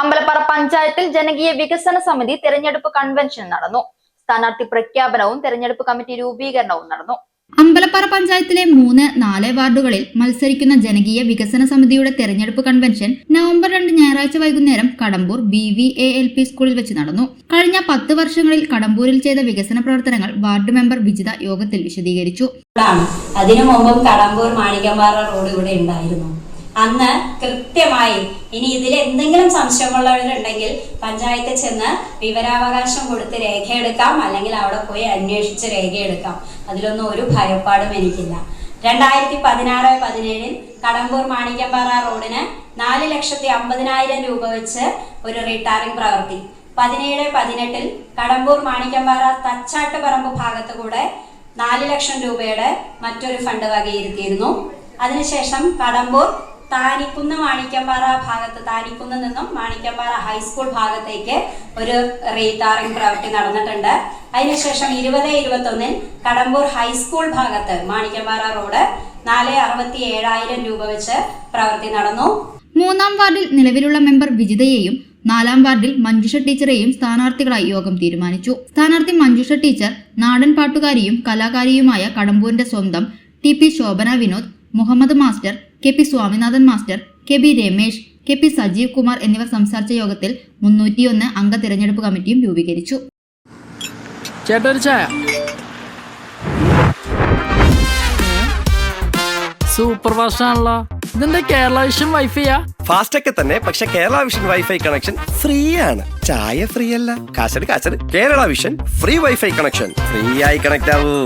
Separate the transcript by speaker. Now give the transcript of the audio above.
Speaker 1: അമ്പലപ്പാറ പഞ്ചായത്തിൽ ജനകീയ വികസന സമിതി തെരഞ്ഞെടുപ്പ് കൺവെൻഷൻ നടന്നു. സ്ഥാനാർത്ഥി പ്രഖ്യാപനവും തെരഞ്ഞെടുപ്പ് കമ്മിറ്റി രൂപീകരണവും നടന്നു.
Speaker 2: അമ്പലപ്പാറ പഞ്ചായത്തിലെ 3, 4 വാർഡുകളിൽ മത്സരിക്കുന്ന ജനകീയ വികസന സമിതിയുടെ തെരഞ്ഞെടുപ്പ് കൺവെൻഷൻ നവംബർ 2 ഞായറാഴ്ച വൈകുന്നേരം കടമ്പൂർ BVALP സ്കൂളിൽ വെച്ച് നടന്നു. കഴിഞ്ഞ 10 വർഷങ്ങളിൽ കടമ്പൂരിൽ ചെയ്ത വികസന പ്രവർത്തനങ്ങൾ വാർഡ് മെമ്പർ വിജിത യോഗത്തിൽ വിശദീകരിച്ചു.
Speaker 3: അതിനു മുമ്പും കടമ്പൂർ മാണിക്കമ്പാറ റോഡ് ഇവിടെ ഉണ്ടായിരുന്നു. അന്ന് കൃത്യമായി ഇനി ഇതിൽ എന്തെങ്കിലും സംശയമുള്ളവരുണ്ടെങ്കിൽ പഞ്ചായത്തിൽ ചെന്ന് വിവരാവകാശം കൊടുത്ത് രേഖയെടുക്കാം, അല്ലെങ്കിൽ അവിടെ പോയി അന്വേഷിച്ച് രേഖയെടുക്കാം. അതിലൊന്നും ഒരു ഭയപ്പാടും എനിക്കില്ല. 2016-17 കടമ്പൂർ മാണിക്കമ്പാറ റോഡിന് 4,50,000 രൂപ വെച്ച് ഒരു റിട്ടാറിംഗ് പ്രവൃത്തി, 17-18 കടമ്പൂർ മാണിക്കമ്പാറ തച്ചാട്ടുപറമ്പ് ഭാഗത്ത് കൂടെ 4 ലക്ഷം രൂപയുടെ മറ്റൊരു ഫണ്ട് വകയിരുത്തിയിരുന്നു. അതിനുശേഷം കടമ്പൂർ താനിക്കുന്ന് മാണിക്കമ്പാറ ഭാഗത്ത്, താനിക്കുന്ന് നിന്നും മാണിക്കമ്പാറ ഹൈസ്കൂൾ ഭാഗത്തേക്ക് ഒരു റീടാറിംഗ് പ്രവൃത്തി നടന്നിട്ടുണ്ട്. അതിനുശേഷം 20-21 കടമ്പൂർ ഹൈസ്കൂൾ ഭാഗത്ത് മാണിക്കമ്പാറ റോഡ് 4,67,000 രൂപ വെച്ച് പ്രവൃത്തി നടന്നു.
Speaker 2: 3-ാം വാർഡിൽ നിലവിലുള്ള മെമ്പർ വിജിതയെയും 4-ാം വാർഡിൽ മഞ്ജുഷ ടീച്ചറെയും സ്ഥാനാർത്ഥികളായി യോഗം തീരുമാനിച്ചു. സ്ഥാനാർത്ഥി മഞ്ജുഷ ടീച്ചർ നാടൻ പാട്ടുകാരിയും കലാകാരിയുമായ കടമ്പൂരിന്റെ സ്വന്തം TP Shobhana Vinod, Muhammad master, KP Swaminathan master, KB Ramesh, KP Sajeev Kumar എന്നിവർ സംസാരിച്ച യോഗത്തിൽ 301 അംഗ തിരഞ്ഞെടുപ്പ് കമ്മിറ്റിയും രൂപീകരിച്ചു.
Speaker 4: സൂപ്പർ ഫാസ്റ്റ് ആണല്ലോ. ഇതെന്താ കേരള വിഷൻ വൈഫൈയാ?
Speaker 5: ഫാസ്റ്റ് ഒക്കെ തന്നെ, പക്ഷെ Kerala Vision wifi connection free ആണ്. ചായ ഫ്രീ അല്ല, കാശട് Kerala Vision free wifi connection. Free ആയി കണക്ട് ആവൂ.